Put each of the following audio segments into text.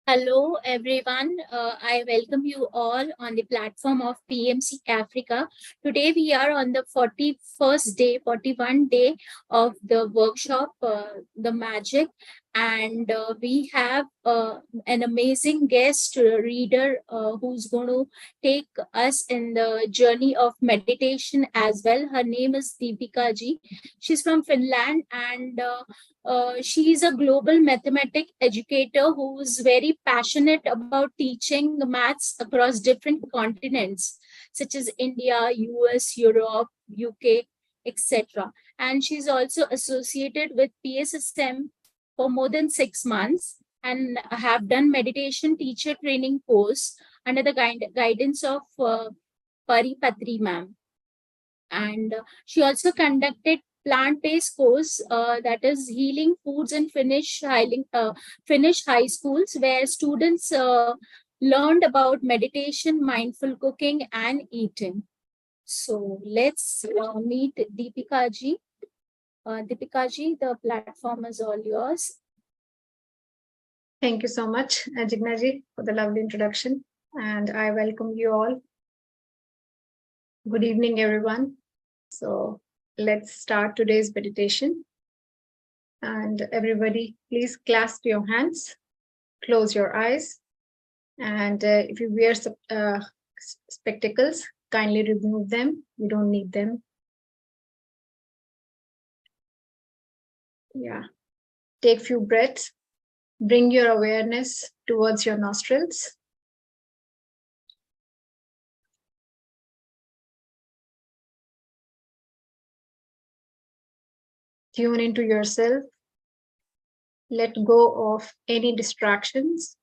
Hello, everyone. I welcome you all on the platform of PMC Africa. Today, we are on the 41st day, 41 day of the workshop, The Magic. And we have an amazing guest reader who's going to take us in the journey of meditation as well. Her name is Deepika Ji. She's from Finland and she is a global mathematic educator who is very passionate about teaching maths across different continents, such as India, US, Europe, UK, etc. And she's also associated with PSSM for more than 6 months and have done meditation teacher training course under the guidance of Paripatri ma'am. And she also conducted plant-based course that is healing foods in Finnish high schools where students learned about meditation, mindful cooking, and eating. So let's meet Deepika ji. Deepika ji, the platform is all yours. Thank you so much, Jignaji, for the lovely introduction, and I welcome you all. Good evening, everyone. So let's start today's meditation. And everybody, please clasp your hands, close your eyes, and if you wear spectacles, kindly remove them. You don't need them. Yeah. Take few breaths. Bring your awareness towards your nostrils. Tune into yourself. Let go of any distractions.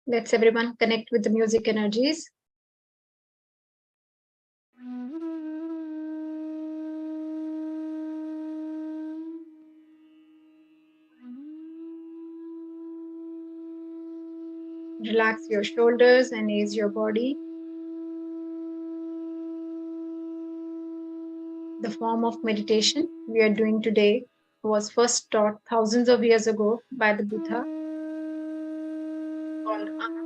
Let's everyone connect with the music energies. Relax your shoulders and ease your body. The form of meditation we are doing today was first taught thousands of years ago by the Buddha, called Anapanasati.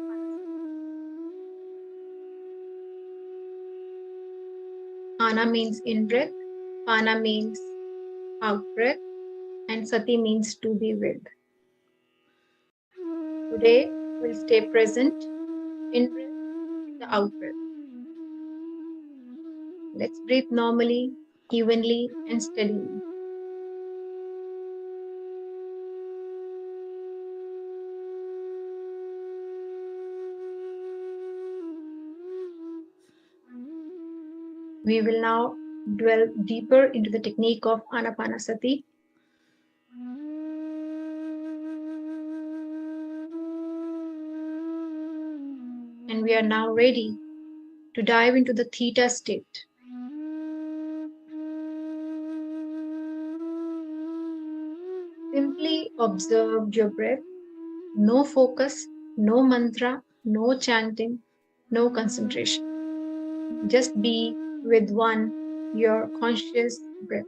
Ana means in breath, Pana means out breath, and Sati means to be with. Today we'll stay present in breath, in the out breath. Let's breathe normally, evenly, and steadily. We will now dwell deeper into the technique of Anapanasati. And we are now ready to dive into the theta state. Simply observe your breath. No focus, no mantra, no chanting, no concentration. Just be with your conscious breath.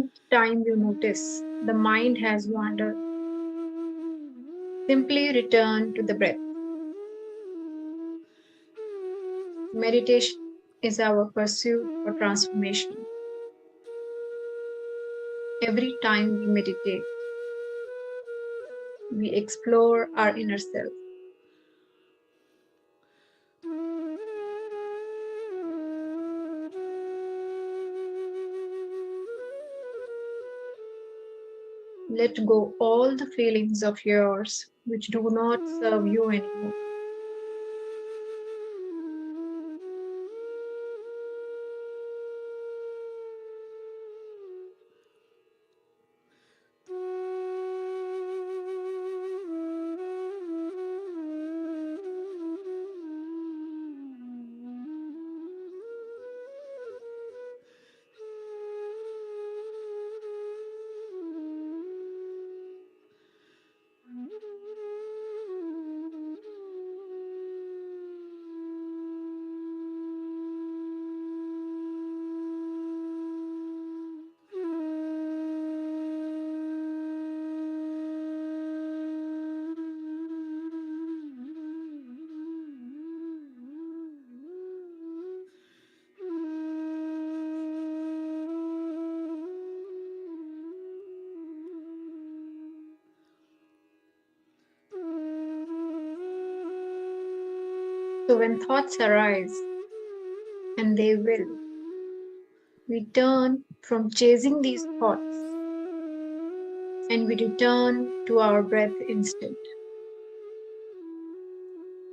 each time you notice the mind has wandered, simply return to the breath. Meditation is our pursuit for transformation. Every time we meditate, we explore our inner self. Let go all the feelings of yours which do not serve you anymore. So when thoughts arise, and they will, we turn from chasing these thoughts and we return to our breath instead.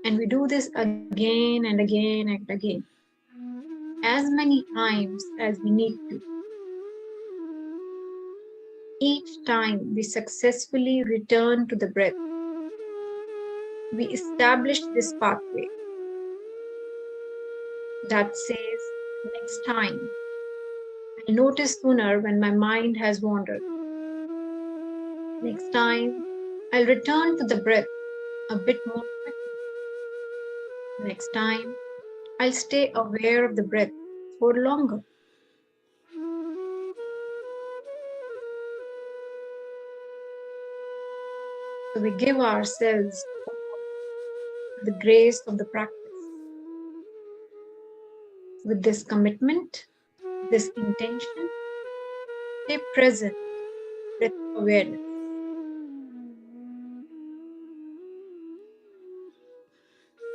And we do this again and again and again, as many times as we need to. Each time we successfully return to the breath, we establish this pathway that says, next time, I'll notice sooner when my mind has wandered. Next time, I'll return to the breath a bit more quickly. Next time, I'll stay aware of the breath for longer. So we give ourselves the grace of the practice. With this commitment, this intention, stay present with awareness.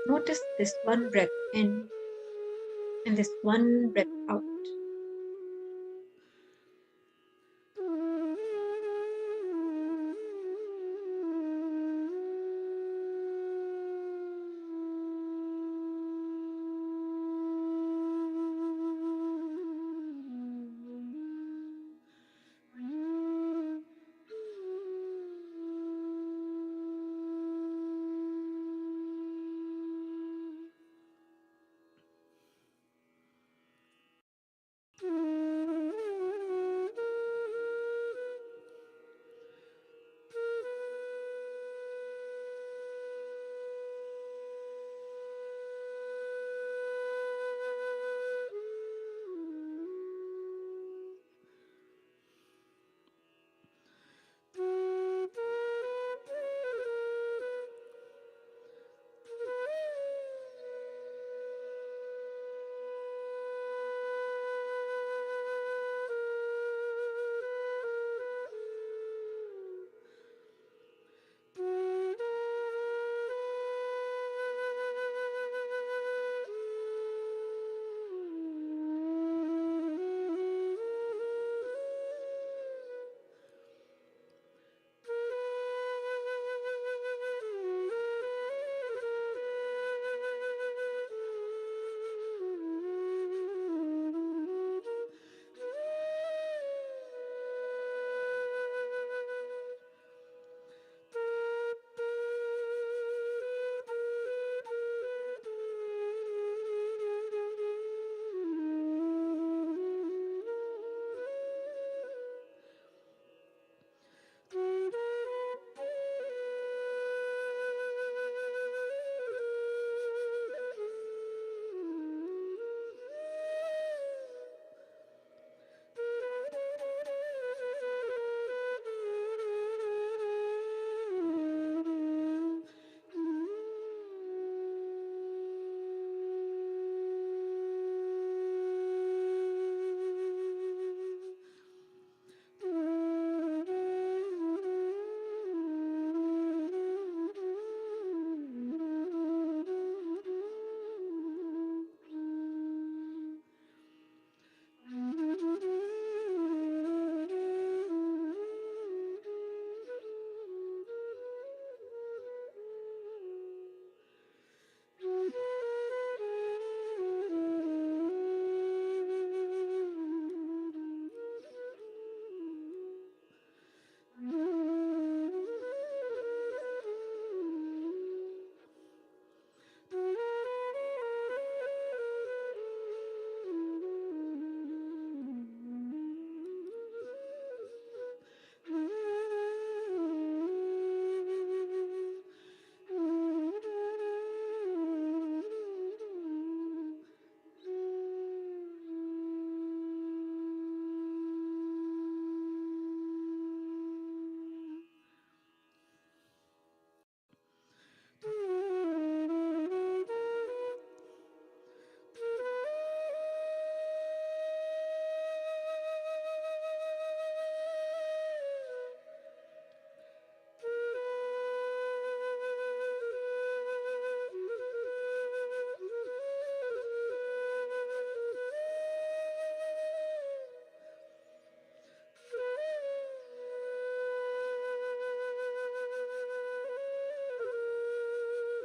Notice this one breath in and this one breath out.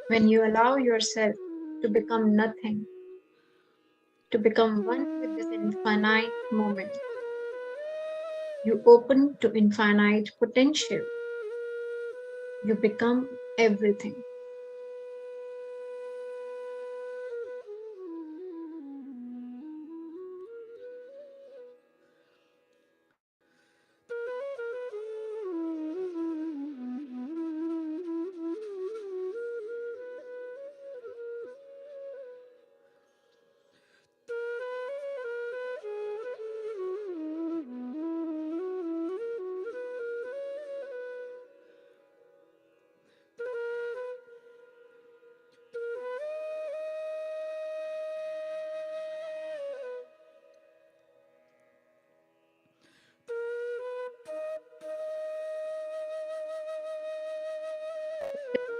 When you allow yourself to become nothing, to become one with this infinite moment, you open to infinite potential. You become everything.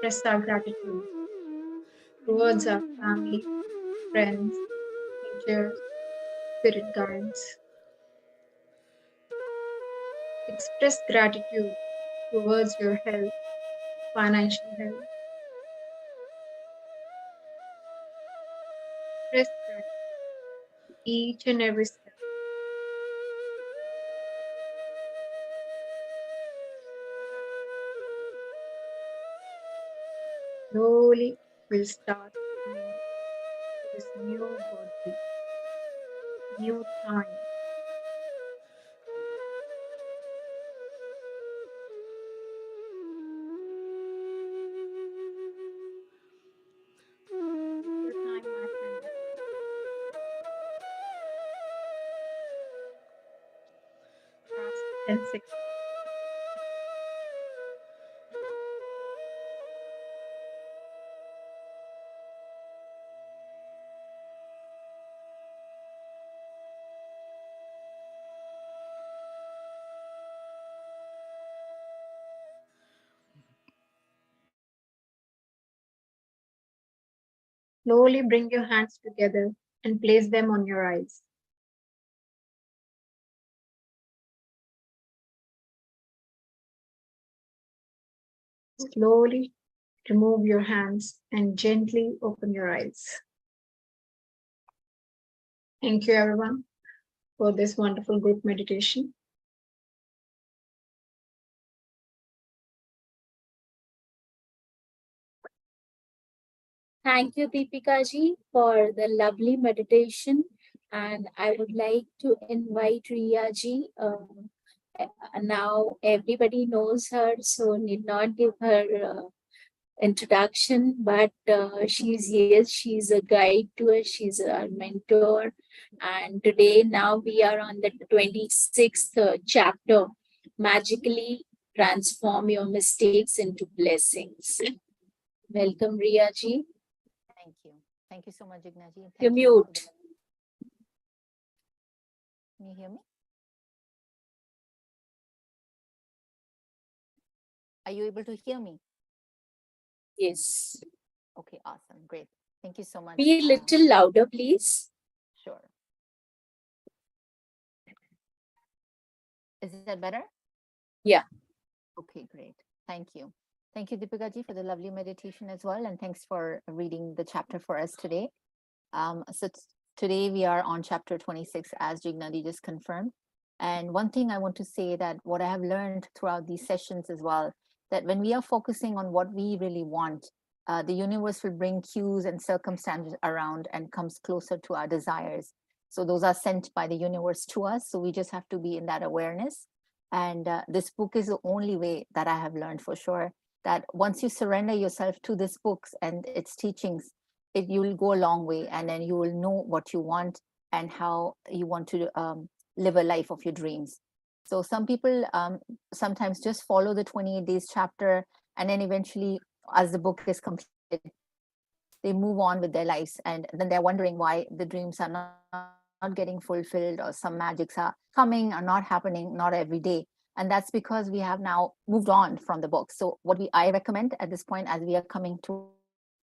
Express our gratitude towards our family, friends, teachers, spirit guides. Express gratitude towards your health, financial health. Express gratitude each and every step. Slowly, we'll start coming to this new birthday, new time. Take your time, my friend. Past 10 seconds. Slowly bring your hands together and place them on your eyes. Slowly remove your hands and gently open your eyes. Thank you, everyone, for this wonderful group meditation. Thank you, Deepika ji, for the lovely meditation. And I would like to invite Riya ji. Now everybody knows her, so need not give her introduction, but she's a guide to us, she's our mentor. And today, now we are on the 26th chapter, magically transform your mistakes into blessings. Welcome, Riya ji. Thank you. Thank you so much, Ignaji. You Thank mute. Can you hear me? Are you able to hear me? Yes. Okay, awesome. Great. Thank you so much. Be a little louder, please. Sure. Is that better? Yeah. Okay, great. Thank you. Thank you, Deepika ji, for the lovely meditation as well. And thanks for reading the chapter for us today. So today we are on chapter 26, as Jignadi just confirmed. And one thing I want to say that what I have learned throughout these sessions as well, that when we are focusing on what we really want, the universe will bring cues and circumstances around and comes closer to our desires. So those are sent by the universe to us. So we just have to be in that awareness. And this book is the only way that I have learned for sure that once you surrender yourself to this books and its teachings, you will go a long way, and then you will know what you want and how you want to live a life of your dreams. So some people sometimes just follow the 28 days chapter, and then eventually, as the book is completed, they move on with their lives, and then they're wondering why the dreams are not getting fulfilled, or some magics are coming or not happening, not every day. And that's because we have now moved on from the book. So what I recommend at this point, as we are coming to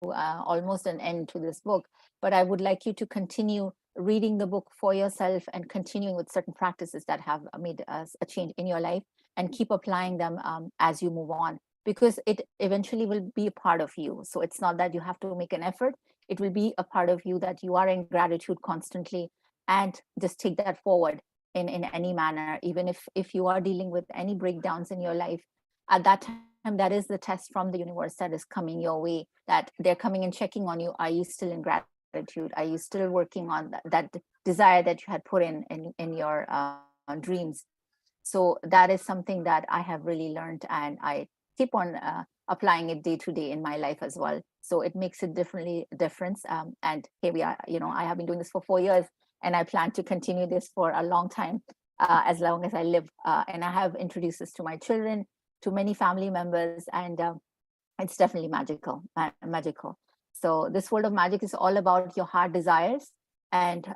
almost an end to this book, but I would like you to continue reading the book for yourself and continuing with certain practices that have made a change in your life, and keep applying them as you move on. because it eventually will be a part of you. So it's not that you have to make an effort. It will be a part of you, that you are in gratitude constantly, and just take that forward in any manner. Even if you are dealing with any breakdowns in your life, at that time, that is the test from the universe that is coming your way, that they're coming and checking on you. Are you still in gratitude? Are you still working on that desire that you had put in your dreams? So that is something that I have really learned, and I keep on applying it day to day in my life as well. So it makes a difference. And here we are. I have been doing this for 4 years, and I plan to continue this for a long time, as long as I live. And I have introduced this to my children, to many family members, and it's definitely magical. So this world of magic is all about your heart desires, and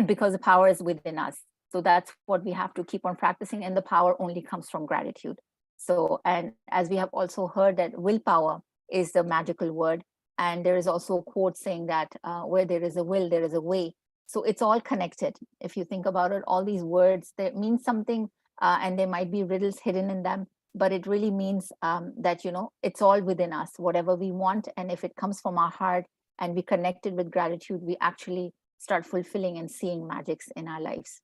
because the power is within us. So that's what we have to keep on practicing, and the power only comes from gratitude. So, and as we have also heard, that willpower is the magical word, and there is also a quote saying that where there is a will, there is a way. So it's all connected. If you think about it, all these words, they mean something, and there might be riddles hidden in them, but it really means that it's all within us, whatever we want, and if it comes from our heart and we connect it with gratitude, we actually start fulfilling and seeing magics in our lives.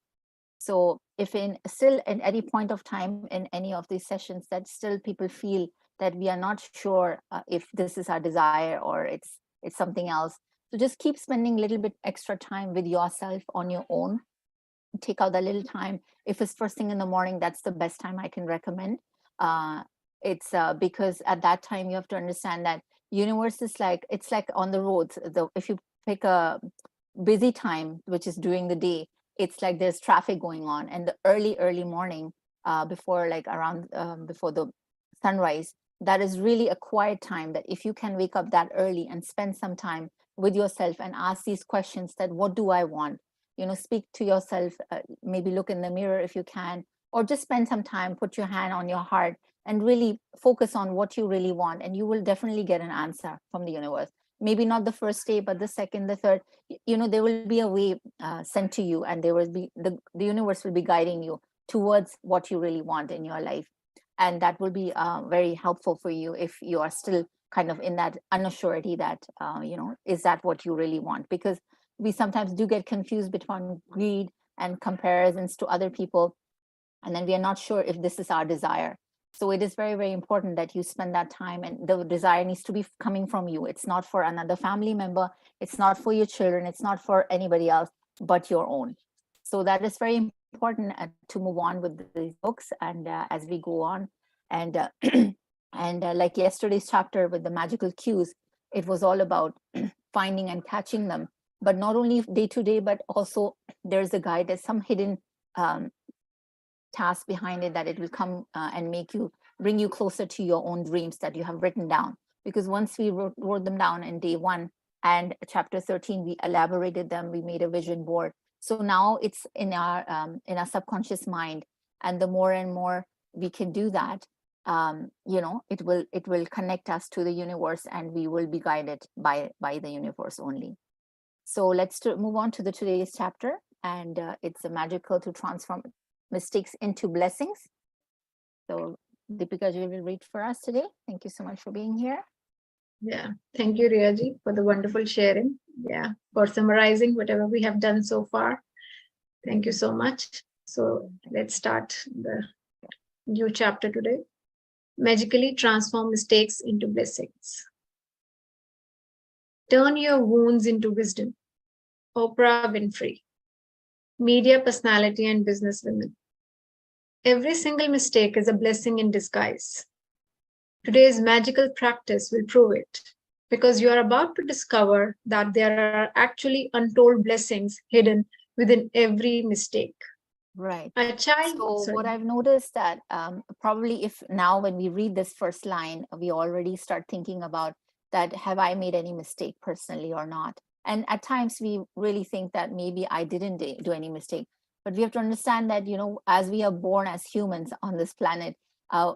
So if still at any point of time in any of these sessions that still people feel that we are not sure if this is our desire or it's something else, so just keep spending a little bit extra time with yourself on your own. Take out that little time. If it's first thing in the morning, that's the best time I can recommend. It's because at that time you have to understand that universe is like, it's like on the roads. If you pick a busy time, which is during the day, it's like there's traffic going on, and the early morning, before like around before the sunrise, that is really a quiet time, that if you can wake up that early and spend some time with yourself and ask these questions, that what do I want, speak to yourself, maybe look in the mirror if you can, or just spend some time, put your hand on your heart and really focus on what you really want, and you will definitely get an answer from the universe. Maybe not the first day, but the second, the third, there will be a way sent to you, and there will be the universe will be guiding you towards what you really want in your life. And that will be very helpful for you if you are still kind of in that unassurity that is that what you really want, because we sometimes do get confused between greed and comparisons to other people, and then we are not sure if this is our desire. So it is very, very important that you spend that time, and the desire needs to be coming from you. It's not for another family member, it's not for your children, it's not for anybody else but your own. So that is very important to move on with these books, and as we go on, and and like yesterday's chapter with the magical cues, it was all about finding and catching them, but not only day to day, but also there's a guide, there's some hidden task behind it, that it will come and bring you closer to your own dreams that you have written down. Because once we wrote them down in day 1 and chapter 13, we elaborated them, we made a vision board. So now it's in our subconscious mind, and the more and more we can do that, it will connect us to the universe, and we will be guided by the universe only. So let's move on to today's chapter, and it's a magical to transform mistakes into blessings. So Deepika ji will read for us today. Thank you so much for being here. Yeah, thank you, Riyaji, for the wonderful sharing. Yeah, for summarizing whatever we have done so far. Thank you so much. So let's start the new chapter today. Magically transform mistakes into blessings. Turn your wounds into wisdom. Oprah Winfrey, media personality and businesswoman. Every single mistake is a blessing in disguise. Today's magical practice will prove it, because you are about to discover that there are actually untold blessings hidden within every mistake. Right. A child. So what I've noticed that probably if now when we read this first line, we already start thinking about that, have I made any mistake personally or not? And at times we really think that maybe I didn't do any mistake. But we have to understand that, as we are born as humans on this planet,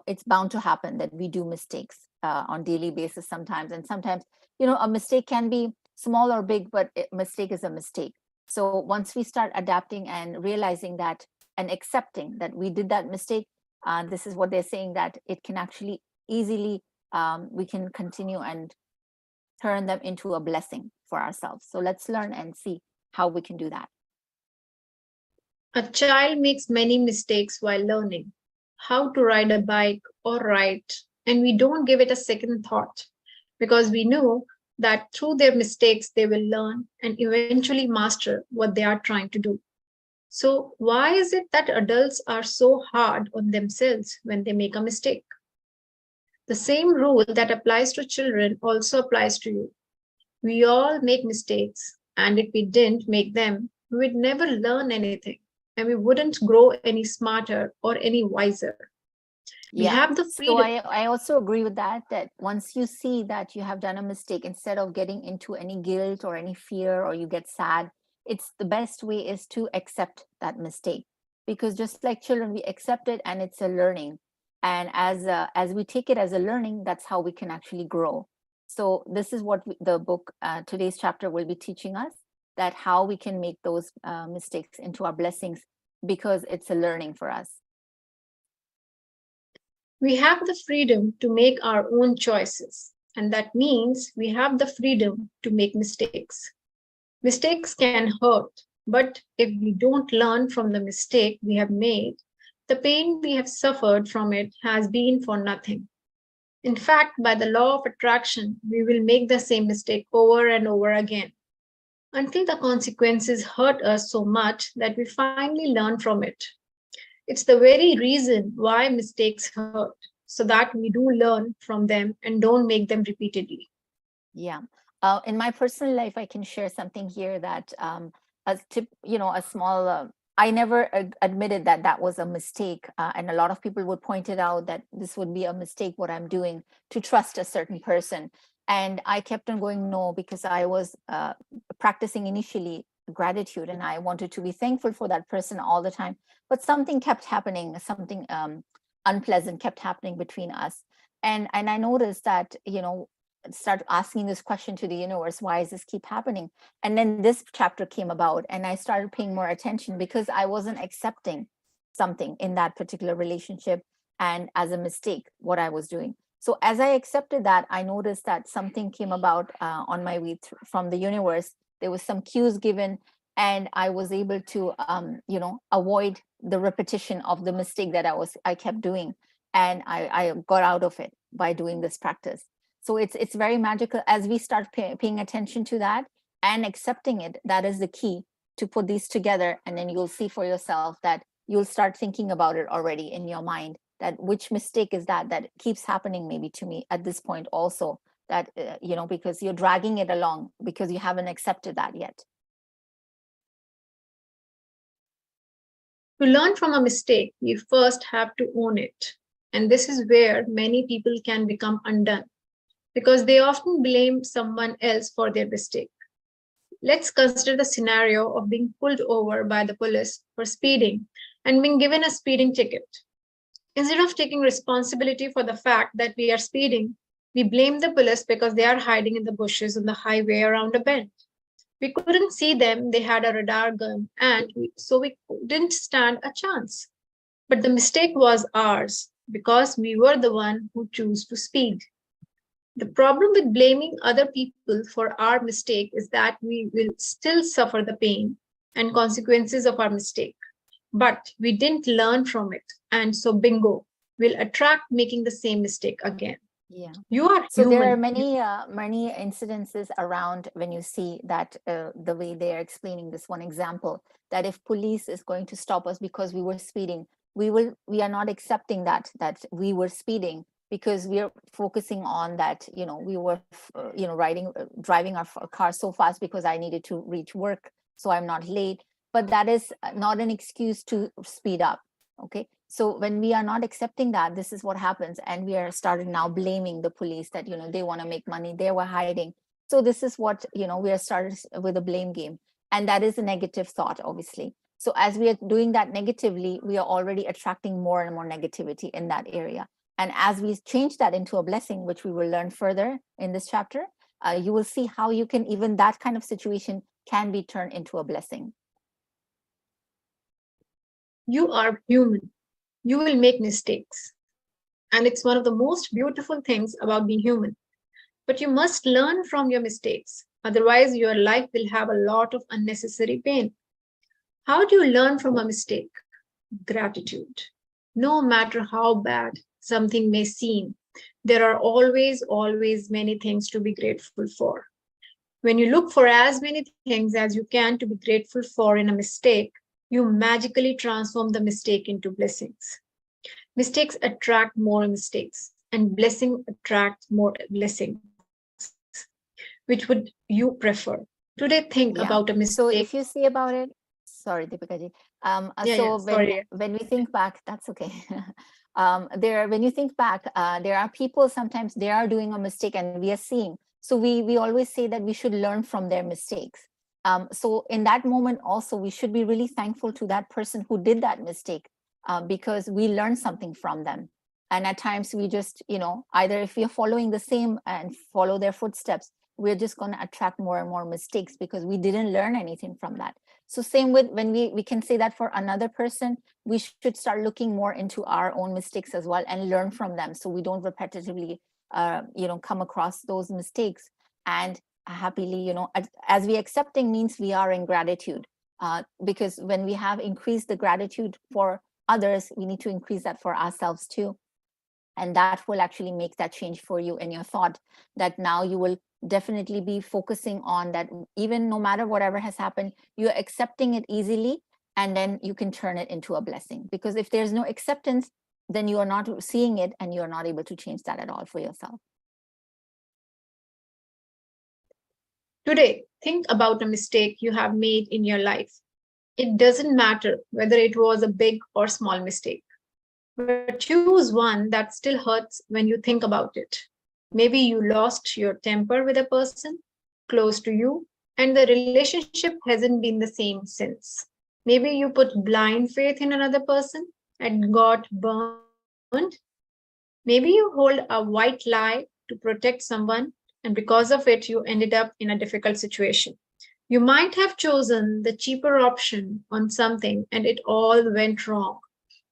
it's bound to happen that we do mistakes on daily basis sometimes. And sometimes, a mistake can be small or big, but a mistake is a mistake. So once we start adapting and realizing that and accepting that we did that mistake, this is what they're saying, that it can actually easily we can continue and turn them into a blessing for ourselves. So let's learn and see how we can do that. A child makes many mistakes while learning how to ride a bike or write, and we don't give it a second thought because we know that through their mistakes they will learn and eventually master what they are trying to do. So, why is it that adults are so hard on themselves when they make a mistake? The same rule that applies to children also applies to you. We all make mistakes, and if we didn't make them, we would never learn anything and we wouldn't grow any smarter or any wiser. We Yeah. have the So freedom. I also agree with that, that once you see that you have done a mistake, instead of getting into any guilt or any fear or you get sad, it's the best way is to accept that mistake. Because just like children, we accept it and it's a learning. And as we take it as a learning, that's how we can actually grow. So this is what the book, today's chapter will be teaching us, that how we can make those mistakes into our blessings because it's a learning for us. We have the freedom to make our own choices, and that means we have the freedom to make mistakes. Mistakes can hurt, but if we don't learn from the mistake we have made, the pain we have suffered from it has been for nothing. In fact, by the law of attraction, we will make the same mistake over and over again until the consequences hurt us so much that we finally learn from it. It's the very reason why mistakes hurt, so that we do learn from them and don't make them repeatedly. Yeah. In my personal life, I can share something here that a tip, a small, I never admitted that that was a mistake. And a lot of people would point it out that this would be a mistake, what I'm doing, to trust a certain person. And I kept on going, no, because I was practicing initially gratitude and I wanted to be thankful for that person all the time. But something kept happening, something unpleasant kept happening between us. And I noticed that, start asking this question to the universe, why does this keep happening? And then this chapter came about and I started paying more attention because I wasn't accepting something in that particular relationship and as a mistake what I was doing. So as I accepted that, I noticed that something came about on my way from the universe. There was some cues given and I was able to avoid the repetition of the mistake that I kept doing, and I got out of it by doing this practice. So it's very magical as we start paying attention to that and accepting it. That is the key to put these together, and then you'll see for yourself that you'll start thinking about it already in your mind, that which mistake is that keeps happening maybe to me at this point also, that because you're dragging it along because you haven't accepted that yet. To learn from a mistake, you first have to own it. And this is where many people can become undone because they often blame someone else for their mistake. Let's consider the scenario of being pulled over by the police for speeding and being given a speeding ticket. Instead of taking responsibility for the fact that we are speeding, we blame the police because they are hiding in the bushes on the highway around a bend. We couldn't see them, they had a radar gun, and so we didn't stand a chance. But the mistake was ours because we were the one who chose to speed. The problem with blaming other people for our mistake is that we will still suffer the pain and consequences of our mistake. But we didn't learn from it. And so, bingo, we'll attract making the same mistake again. Yeah. You are so human. there are many incidences around when you see that the way they are explaining this one example, that if police is going to stop us because we were speeding, we are not accepting that we were speeding because we are focusing on that we were driving our car so fast because I needed to reach work so I'm not late. But that is not an excuse to speed up. Okay, so when we are not accepting that, this is what happens, and we are started now blaming the police that they want to make money, they were hiding. So this is what we are started with a blame game, and that is a negative thought, obviously. So as we are doing that negatively, we are already attracting more and more negativity in that area. And as we change that into a blessing, which we will learn further in this chapter, you will see how you can, even that kind of situation can be turned into a blessing. You are human. You will make mistakes. And it's one of the most beautiful things about being human. But you must learn from your mistakes. Otherwise, your life will have a lot of unnecessary pain. How do you learn from a mistake? Gratitude. No matter how bad something may seem, there are always many things to be grateful for. When you look for as many things as you can to be grateful for in a mistake, you magically transform the mistake into blessings. Mistakes attract more mistakes, and blessing attracts more blessings. Which would you prefer? Today, think about a Yeah. So mistake. if you see about it, sorry, Deepika ji. So Sorry. when we think back, that's okay. When you think back, there are people sometimes they are doing a mistake and we are seeing. So we always say that we should learn from their mistakes. So in that moment also, we should be really thankful to that person who did that mistake because we learned something from them. And at times we just, either if we are following the same and follow their footsteps, we're just going to attract more and more mistakes because we didn't learn anything from that. So same with when we can say that for another person, we should start looking more into our own mistakes as well and learn from them so we don't repetitively come across those mistakes. And happily, as we accepting means we are in gratitude, because when we have increased the gratitude for others, we need to increase that for ourselves too. And that will actually make that change for you in your thought, that now you will definitely be focusing on that. Even no matter whatever has happened, you're accepting it easily, and then you can turn it into a blessing. Because if there's no acceptance, then you are not seeing it and you're not able to change that at all for yourself. Today, think about a mistake you have made in your life. It doesn't matter whether it was a big or small mistake, but choose one that still hurts when you think about it. Maybe you lost your temper with a person close to you, and the relationship hasn't been the same since. Maybe you put blind faith in another person and got burned. Maybe you hold a white lie to protect someone, and because of it, you ended up in a difficult situation. You might have chosen the cheaper option on something and it all went wrong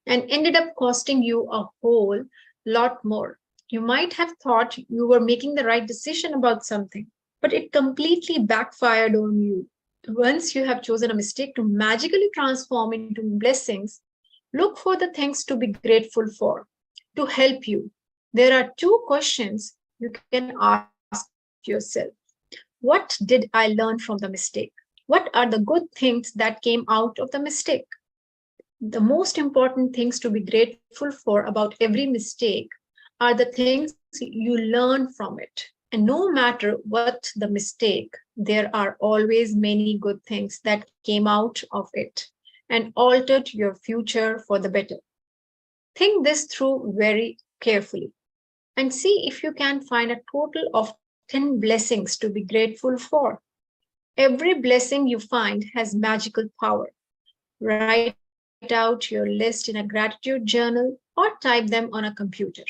and ended up costing you a whole lot more. You might have thought you were making the right decision about something, but it completely backfired on you. Once you have chosen a mistake to magically transform into blessings, look for the things to be grateful for to help you. There are two questions you can ask yourself. What did I learn from the mistake? What are the good things that came out of the mistake? The most important things to be grateful for about every mistake are the things you learn from it. And no matter what the mistake, there are always many good things that came out of it and altered your future for the better. Think this through very carefully and see if you can find a total of 10 blessings to be grateful for. Every blessing you find has magical power. Write out your list in a gratitude journal or type them on a computer.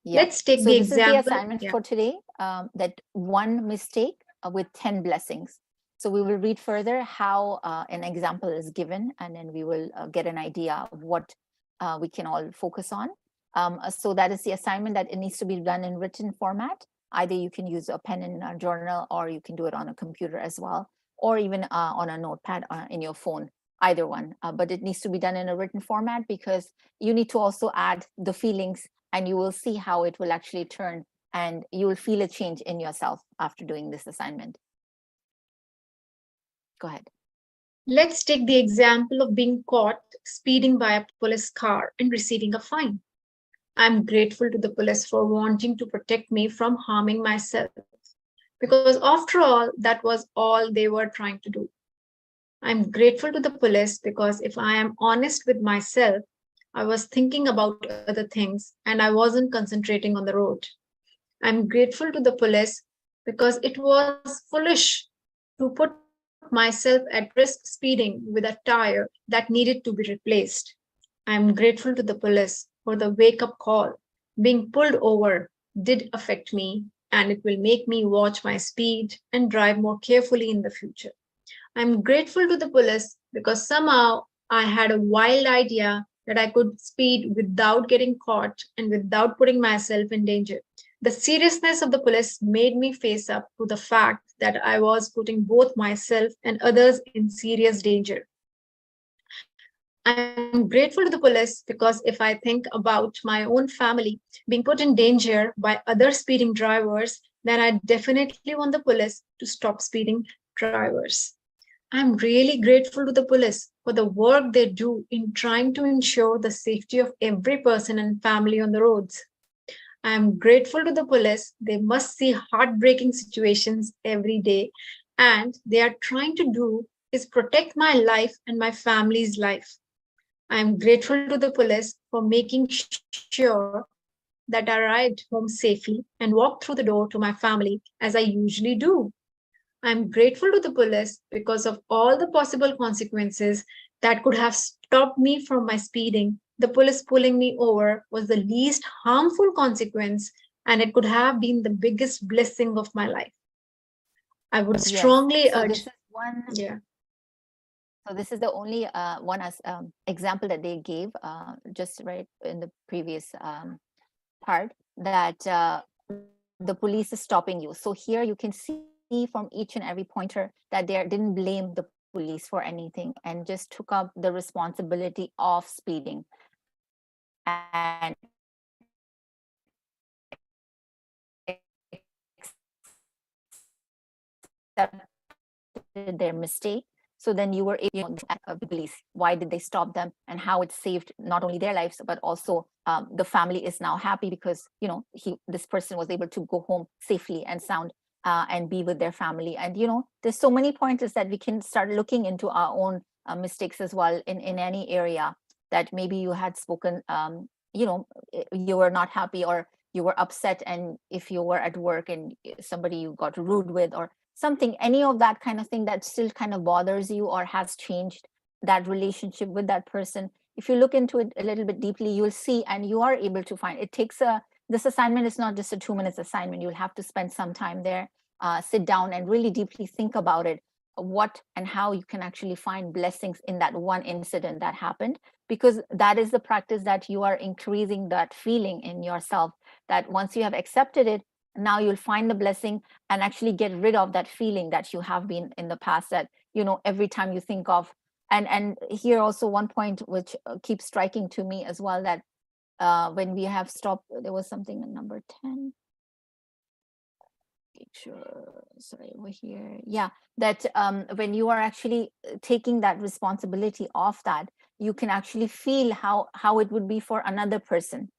Let's Yeah. take the So this is example. the assignment for today, that one mistake with 10 blessings. So we will read further how an example is given, and then we will get an idea of what we can all focus on. So that is the assignment, that it needs to be done in written format. Either you can use a pen in a journal, or you can do it on a computer as well, or even on a notepad in your phone, either one. But it needs to be done in a written format because you need to also add the feelings, and you will see how it will actually turn, and you will feel a change in yourself after doing this assignment. Go ahead. Let's take the example of being caught speeding by a police car and receiving a fine. I'm grateful to the police for wanting to protect me from harming myself, because after all, that was all they were trying to do. I'm grateful to the police because if I am honest with myself, I was thinking about other things and I wasn't concentrating on the road. I'm grateful to the police because it was foolish to put myself at risk speeding with a tire that needed to be replaced. I'm grateful to the police for the wake up call. Being pulled over did affect me, and it will make me watch my speed and drive more carefully in the future. I'm grateful to the police because somehow I had a wild idea that I could speed without getting caught and without putting myself in danger. The seriousness of the police made me face up to the fact that I was putting both myself and others in serious danger. I'm grateful to the police because if I think about my own family being put in danger by other speeding drivers, then I definitely want the police to stop speeding drivers. I'm really grateful to the police for the work they do in trying to ensure the safety of every person and family on the roads. I am grateful to the police. They must see heartbreaking situations every day, and they are trying to do is protect my life and my family's life. I am grateful to the police for making sure that I arrived home safely and walked through the door to my family as I usually do. I'm grateful to the police because of all the possible consequences that could have stopped me from my speeding. The police pulling me over was the least harmful consequence, and it could have been the biggest blessing of my life. I would Yes. strongly So urge. this is one. Yeah. So this is the only one as example that they gave just right in the previous part that the police is stopping you. So here you can see from each and every pointer that they didn't blame the police for anything and just took up the responsibility of speeding and accepted their mistake. So then you were able to police. Why did they stop them, and how it saved not only their lives but also the family is now happy because this person was able to go home safely and sound and be with their family. And there's so many pointers that we can start looking into our own mistakes as well in any area that maybe you had spoken. You were not happy or you were upset, and if you were at work and somebody you got rude with or something, any of that kind of thing that still kind of bothers you or has changed that relationship with that person, if you look into it a little bit deeply, you'll see and you are able to find. It takes this assignment is not just a 2 minutes assignment. You'll have to spend some time there, sit down and really deeply think about it, what and how you can actually find blessings in that one incident that happened, because that is the practice that you are increasing that feeling in yourself, that once you have accepted it, now you'll find the blessing and actually get rid of that feeling that you have been in the past, that every time you think of. And here also one point which keeps striking to me as well, that when we have stopped, there was something in number 10. Sure, sorry, over here. Yeah, that when you are actually taking that responsibility of that, you can actually feel how it would be for another person.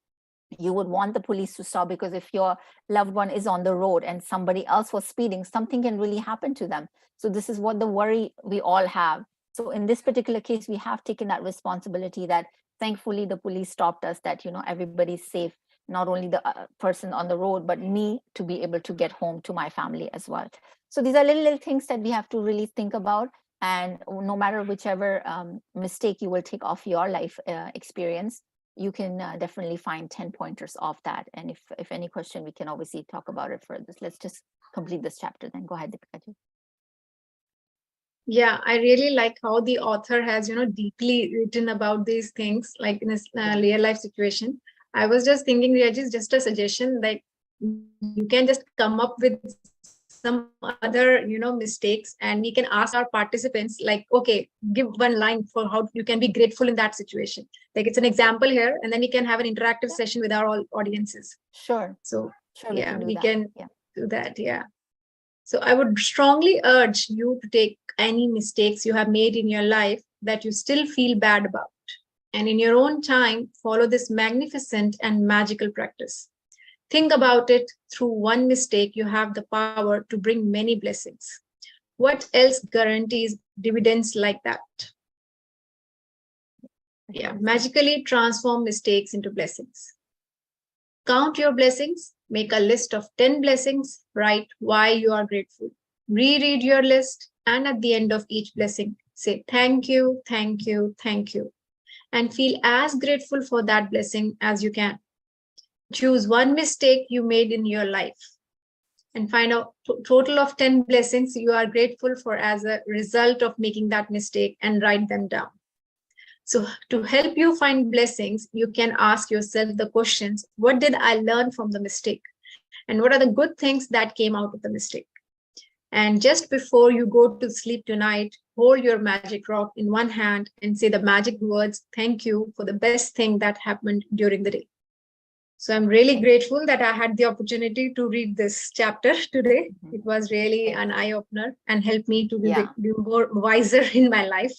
You would want the police to stop, because if your loved one is on the road and somebody else was speeding, something can really happen to them. So this is what the worry we all have. So in this particular case, we have taken that responsibility, that thankfully the police stopped us, that everybody's safe, not only the person on the road, but me to be able to get home to my family as well. So these are little things that we have to really think about. And no matter whichever mistake you will take off your life experience, you can definitely find 10 pointers of that. And if any question, we can obviously talk about it further. Let's just complete this chapter then. Go ahead, Deepika. Yeah, I really like how the author has, deeply written about these things, like in a real life situation. I was just thinking, Riyaji, just a suggestion that you can just come up with some other, mistakes, and we can ask our participants, like, okay, give one line for how you can be grateful in that situation. Like it's an example here, and then we can have an interactive session with our all audiences. Sure. So sure, yeah, we that. can Yeah. do that. Yeah. So I would strongly urge you to take any mistakes you have made in your life that you still feel bad about, and in your own time, follow this magnificent and magical practice. Think about it. Through one mistake, you have the power to bring many blessings. What else guarantees dividends like that? Yeah, magically transform mistakes into blessings. Count your blessings, make a list of 10 blessings, write why you are grateful. Reread your list, and at the end of each blessing, say thank you, thank you, thank you, and feel as grateful for that blessing as you can. Choose one mistake you made in your life and find a total of 10 blessings you are grateful for as a result of making that mistake, and write them down. So to help you find blessings, you can ask yourself the questions, what did I learn from the mistake? And what are the good things that came out of the mistake? And just before you go to sleep tonight, hold your magic rock in one hand and say the magic words, thank you for the best thing that happened during the day. So I'm really grateful that I had the opportunity to read this chapter today. It was really an eye opener and helped me to be more wiser in my life.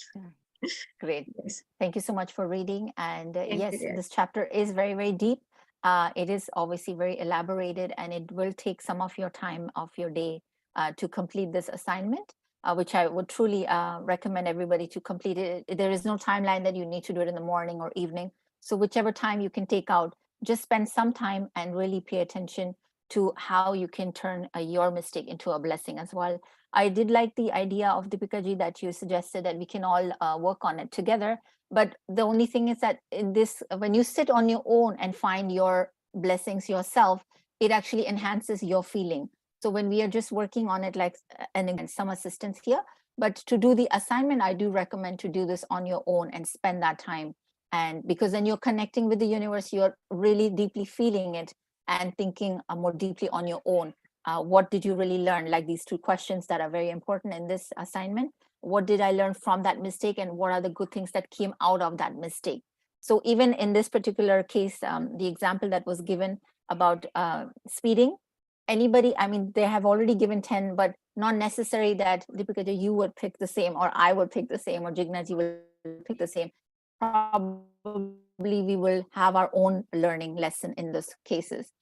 Great. Yes. Thank you so much for reading. And yes, you, this chapter is very, very deep. It is obviously very elaborated, and it will take some of your time of your day to complete this assignment, which I would truly recommend everybody to complete it. There is no timeline that you need to do it in the morning or evening. So whichever time you can take out, just spend some time and really pay attention to how you can turn your mistake into a blessing as well. I did like the idea of Deepika ji that you suggested that we can all work on it together. But the only thing is that in this, when you sit on your own and find your blessings yourself, it actually enhances your feeling. So when we are just working on it, like, and some assistance here, but to do the assignment, I do recommend to do this on your own and spend that time. And because then you're connecting with the universe, you're really deeply feeling it and thinking more deeply on your own. What did you really learn? Like these two questions that are very important in this assignment. What did I learn from that mistake, and what are the good things that came out of that mistake? So even in this particular case, the example that was given about speeding, anybody, I mean, they have already given 10, but not necessary that Deepika, you would pick the same, or I would pick the same, or Jignaji will pick the same. Probably we will have our own learning lesson in those cases.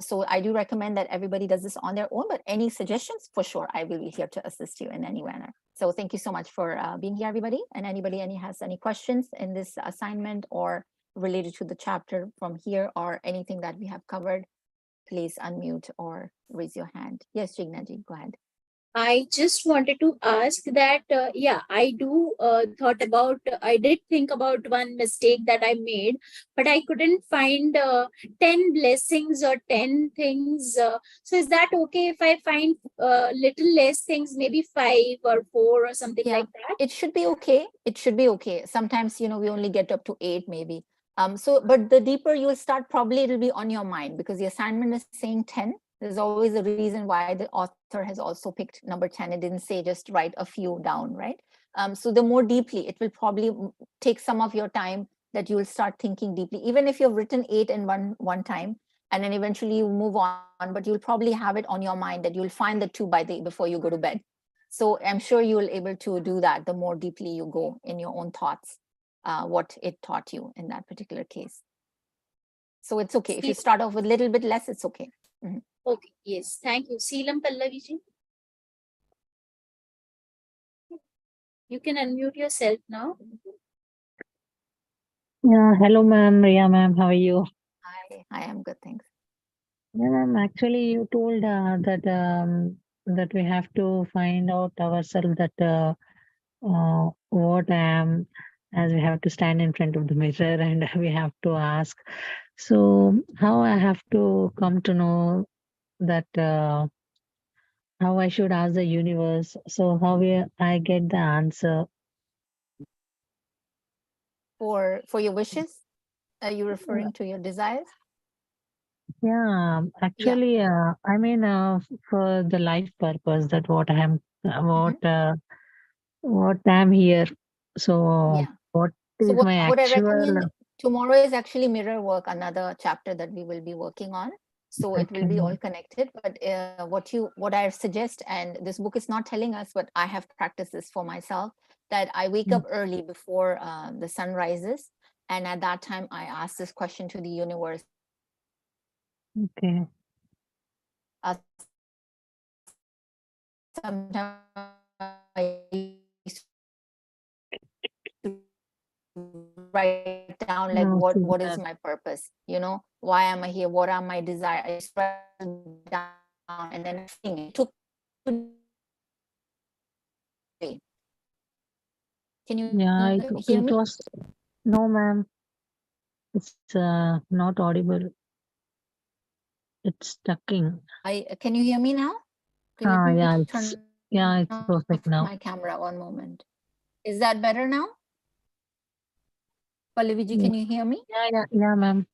So I do recommend that everybody does this on their own, but any suggestions, for sure, I will be here to assist you in any manner. So thank you so much for being here, everybody. And anybody has any questions in this assignment or related to the chapter from here or anything that we have covered, please unmute or raise your hand. Yes, Jignaji, go ahead. I just wanted to ask that, I do I did think about one mistake that I made, but I couldn't find 10 blessings or 10 things. So is that okay if I find little less things, maybe 5 or 4 or something like that? It should be okay. It should be okay. Sometimes, we only get up to 8 maybe. But the deeper you'll start, probably it'll be on your mind because the assignment is saying 10. There's always a reason why the author has also picked number 10. It didn't say just write a few down, right? So the more deeply, it will probably take some of your time that you will start thinking deeply. Even if you've written 8 in one time, and then eventually you move on, but you'll probably have it on your mind that you'll find the 2 before you go to bed. So I'm sure you will able to do that the more deeply you go in your own thoughts, what it taught you in that particular case. So it's okay. If you start off with a little bit less, it's okay. Mm-hmm. Okay, yes. Thank you. Seelam Pallavi ji. You can unmute yourself now. Yeah, hello, ma'am. Riya, ma'am. How are you? Hi, I am good, thanks. Yeah, ma'am. Actually, you told that we have to find out ourselves that what I am, as we have to stand in front of the mirror and we have to ask. So, how I have to come to know that how I should ask the universe? So, I get the answer? For your wishes, are you referring to your desires? Yeah, actually, I mean, for the life purpose, that what I am, what I'm here. So, what is what my I actual? recommend tomorrow is actually mirror work, another chapter that we will be working on. So it will be all connected. But what I suggest, and this book is not telling us, but I have practiced this for myself, that I wake up early before the sun rises, and at that time I ask this question to the universe. Okay. Sometimes I used to write down like what is my purpose, why am I here, what are my desires. I just write down and then it took. Can you hear me? Was no, ma'am. It's not audible. It's stucking. Can you hear me now? It's perfect now. My camera, one moment. Is that better now? Pallaviji, Yeah. can you hear me? Yeah, ma'am.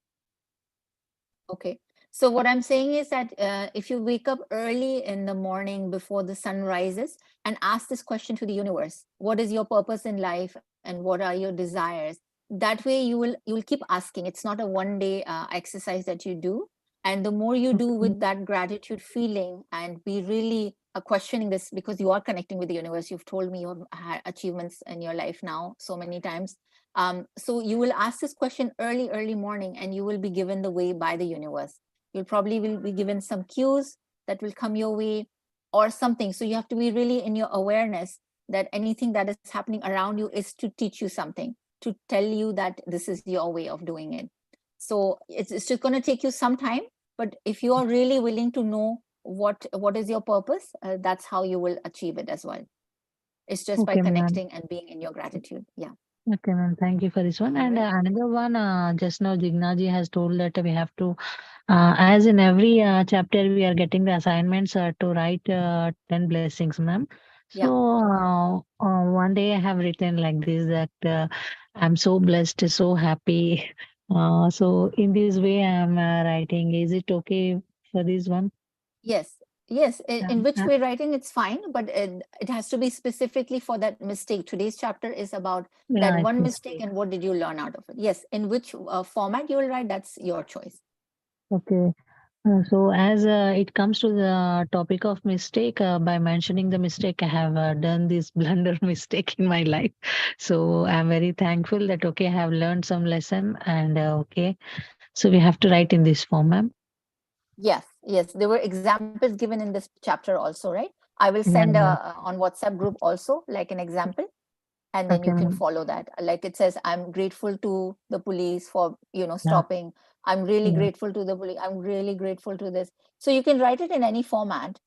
Okay. So what I'm saying is that if you wake up early in the morning before the sun rises and ask this question to the universe, what is your purpose in life and what are your desires? That way you will keep asking. It's not a one day exercise that you do. And the more you do Okay. with that gratitude feeling and be really questioning this, because you are connecting with the universe. You've told me you have had achievements in your life now so many times. So you will ask this question early morning, and you will be given the way by the universe. You'll probably will be given some cues that will come your way or something. So you have to be really in your awareness that anything that is happening around you is to teach you something, to tell you that this is your way of doing it. So it's just going to take you some time, but if you are really willing to know what is your purpose, that's how you will achieve it as well. It's just by Okay, ma'am. connecting and being in your gratitude. Yeah. Okay, ma'am. Thank you for this one. And Alright. another one, just now Jignaji has told that we have to, as in every chapter, we are getting the assignments to write 10 blessings, ma'am. Yeah. So one day I have written like this that I'm so blessed, so happy. So in this way, I'm writing. Is it okay for this one? Yes, yes. Yeah, In which way writing, it's fine, but it has to be specifically for that mistake. Today's chapter is about that yeah, it's one mistake mistake. and what did you learn out of it. Yes, in which format you will write, that's your choice. Okay. So as it comes to the topic of mistake, by mentioning the mistake, I have done this blunder mistake in my life. So I'm very thankful that okay, I have learned some lesson and okay. So we have to write in this form, ma'am. Yes, yes. There were examples given in this chapter also, right? I will Yeah, send yeah. on WhatsApp group also, like an example, and then Okay, you can ma'am. follow that. Like it says, I'm grateful to the police for Yeah, stopping. I'm really yeah, grateful to the police. I'm really grateful to this. So you can write it in any format.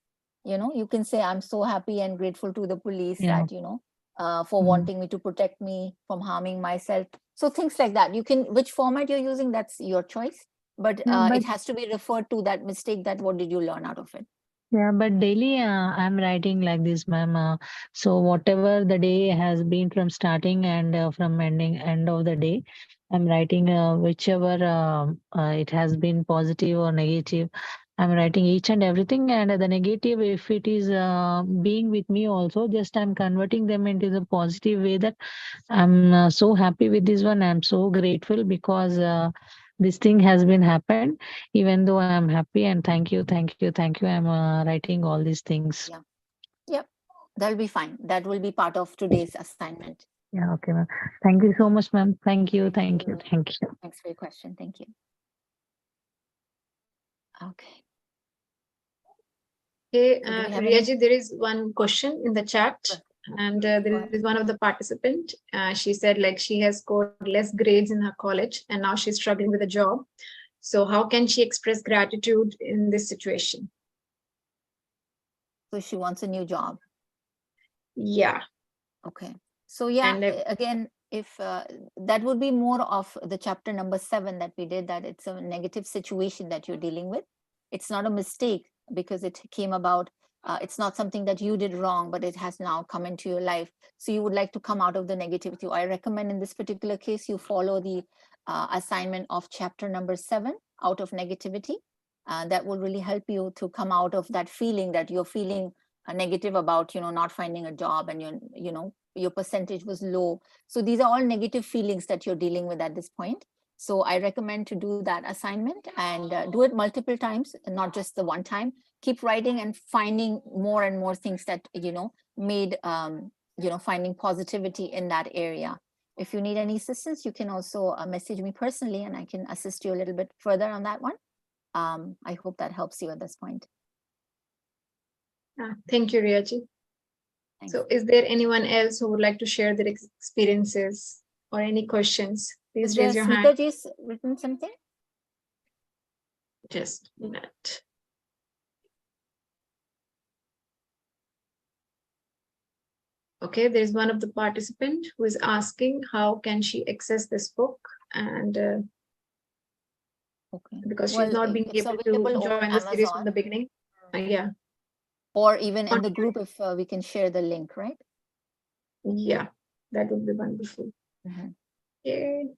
You can say, I'm so happy and grateful to the police yeah. that for Mhm. wanting me to protect me from harming myself. So things like that. You can, which format you're using, that's your choice, but Yeah, but it has to be referred to that mistake, that what did you learn out of it. yeah, but daily I'm writing like this, ma'am. So whatever the day has been from starting and from end of the day, I'm writing whichever it has been positive or negative. I'm writing each and everything, and the negative, if it is being with me also, just I'm converting them into the positive way that I'm so happy with this one. I'm so grateful because this thing has been happened. Even though I'm happy and thank you, thank you, thank you. I'm writing all these things. Yeah. Yep. That'll be fine. That will be part of today's assignment. Yeah, okay, ma'am. Thank you so much, ma'am. Thank you, Thank thank you, you. thank you. Thanks for your question. Thank you. Okay. Okay, So do we have any? Riyaji, there is one question in the chat, Sure. and Go there ahead. is one of the participant. She said like she has scored less grades in her college, and now she's struggling with a job. So how can she express gratitude in this situation? So she wants a new job. Yeah, Okay. So yeah, and again, if that would be more of the chapter number 7 that we did, that it's a negative situation that you're dealing with. It's not a mistake because it came about. It's not something that you did wrong, but it has now come into your life. So you would like to come out of the negativity. I recommend in this particular case, you follow the assignment of chapter number 7, out of negativity. That will really help you to come out of that feeling that you're feeling negative about not finding a job, and your percentage was low. So these are all negative feelings that you're dealing with at this point. So I recommend to do that assignment and do it multiple times, not just the one time. Keep writing and finding more and more things that made finding positivity in that area. If you need any assistance, you can also message me personally and I can assist you a little bit further on that one. I hope that helps you at this point. thank you, Riyaji. Thanks. So is there anyone else who would like to share their experiences or any questions? Please Is raise your hand. Smitaji's written something? Just a minute. Okay, there's one of the participant who is asking how can she access this book, and Okay. because she's Well, not being it's able to available join on the series from Amazon the beginning. Yeah, or even in Not the yet. group if we can share the link, right? Yeah, that would be wonderful. Mhm. Okay.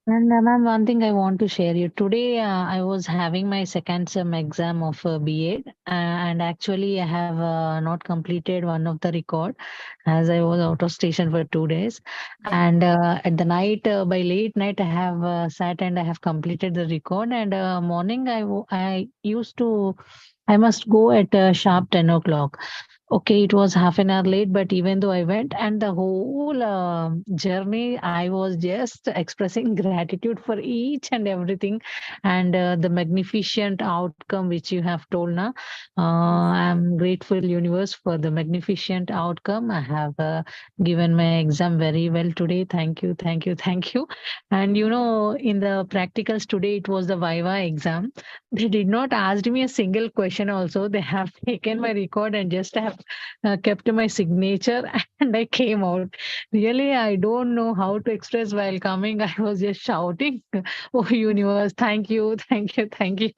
And ma'am, one thing I want to share you today. I was having my second sem exam of B.Ed, and actually I have not completed one of the record as I was out of station for 2 days. Yeah. And at the night, by late night, I have sat and I have completed the record. And morning, I used to, I must go at sharp 10 o'clock. Okay, it was half an hour late, but even though I went and the whole journey, I was just expressing gratitude for each and everything and the magnificent outcome which you have told now. I'm grateful, universe, for the magnificent outcome. I have given my exam very well today. Thank you, thank you, thank you. And in the practicals today, it was the Viva exam. They did not ask me a single question also. They have taken my record and just have kept my signature and I came out. Really, I don't know how to express while coming. I was just shouting, "Oh, universe, thank you, thank you, thank you."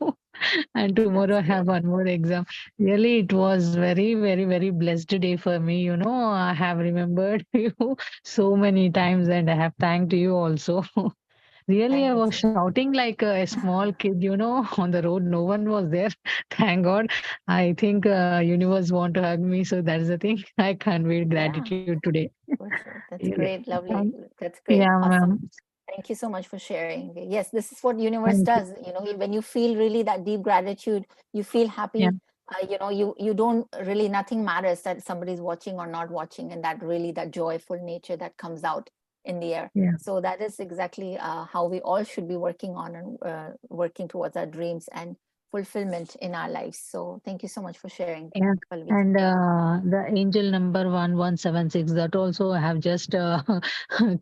And tomorrow I have one more exam. Really, it was very, very, very blessed day for me. I have remembered you so many times and I have thanked you also. Really, I was Thank you. shouting like a small kid, on the road. No one was there. Thank God. I think universe want to hug me, so that's the thing. I conveyed Yeah, gratitude today. for sure. That's Really. great. Lovely. That's great. Yeah, Awesome. ma'am. Thank you so much for sharing. Yes, this is what universe Thank you. does. When you feel really that deep gratitude, you feel Yeah, happy. You don't really, nothing matters that somebody's watching or not watching, and that really, that joyful nature that comes out in the air. yeah. So that is exactly how we all should be working on and working towards our dreams and fulfillment in our lives. So thank you so much for sharing, Yeah, Palviji. and the angel number 1176, that also I have just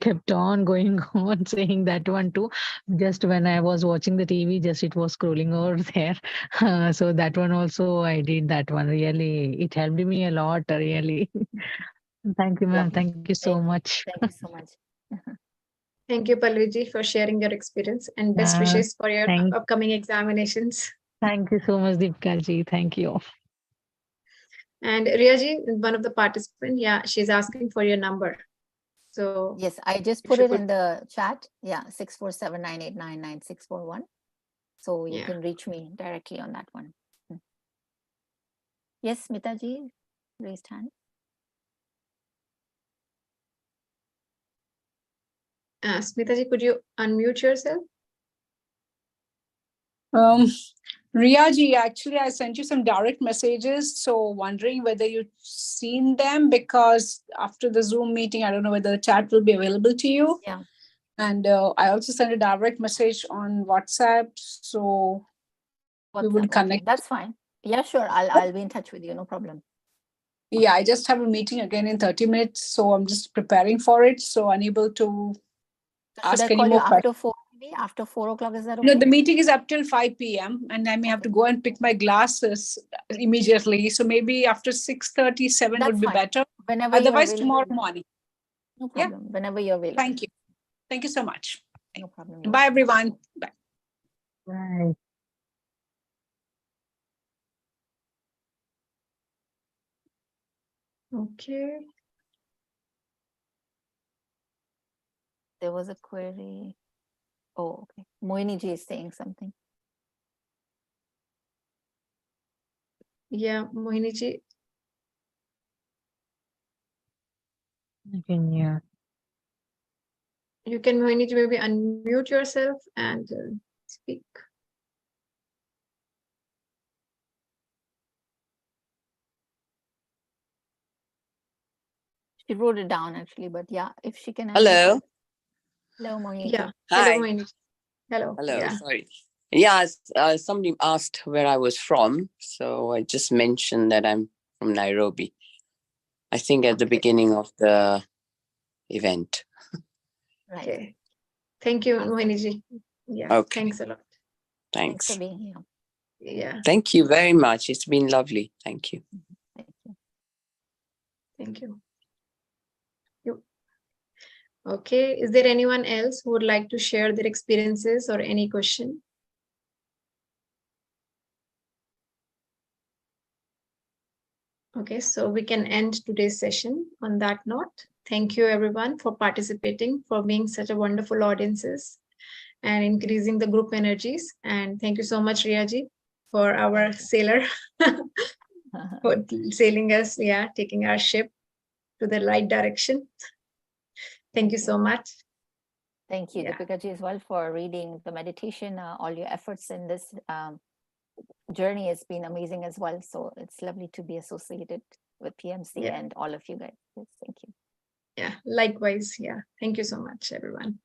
kept on going on saying that one too. Just when I was watching the TV, just it was scrolling over there. So that one also I did that one. Really, it helped me a lot. Really, thank you, ma'am. Lovely. Thank you so Thank you. much. Thank you so much. Thank you, Palviji, for sharing your experience and best Uh, wishes for your thank, upcoming examinations. thank you so much, Deepika ji. Thank you. And Riyaji, one of the participants, yeah, she's asking for your number. So Yes, I just if put you it could, in the chat. Yeah, 647-989-9641. So you yeah. can reach me directly on that one. Yes, Smitaji, raised hand. Smitaji, could you unmute yourself? Riyaji, actually, I sent you some direct messages. So wondering whether you've seen them, because after the Zoom meeting, I don't know whether the chat will be available to you. Yeah. And I also sent a direct message on WhatsApp. So we would WhatsApp. Okay, connect. that's fine. Yeah, sure. I'll be in touch with you. No problem. Yeah, I just have a meeting again in 30 minutes. So I'm just preparing for it. So unable to So should I ask any call you more questions. after 4? Maybe after 4 o'clock? Is that No, okay? the meeting is up till 5 p.m. and I may have to go and pick my glasses immediately. So maybe after 6:37 That's would be fine. better. Whenever you're Otherwise, available. tomorrow morning. No Yeah. problem. Whenever you're available. Thank you. Thank you so much. No problem. Bye, everyone. Bye. Bye. Okay. There was a query. Oh, okay. Moini ji is saying something. Yeah, Mohiniji, Okay, yeah. you can Mohiniji maybe unmute yourself and speak. She wrote it down actually, but yeah, if she can. Hello. Hello, Moini. Yeah. Hi. Hello, Mohiniji. Hello. Hello. Yeah. Sorry. Yeah, somebody asked where I was from, so I just mentioned that I'm from Nairobi. I think at the Okay. beginning of the event. Right. Okay. Thank you, Awesome. Mohiniji. Yeah. Okay. Thanks a lot. Thanks for Thanks. being here. Yeah. Thank you very much. It's been lovely. Thank you. Thank you. Thank you. Okay. Is there anyone else who would like to share their experiences or any question? Okay, so we can end today's session on that note. Thank you everyone for participating, for being such a wonderful audiences. and increasing the group energies. And thank you so much, Riyaji, for our sailor, for sailing us, taking our ship to the right direction. Thank you so much. Thank you, Deepika ji, as well, for reading the meditation. All your efforts in this journey has been amazing as well. So it's lovely to be associated with PMC and all of you guys. Yes, thank you. Yeah, likewise. Yeah, thank you so much, everyone.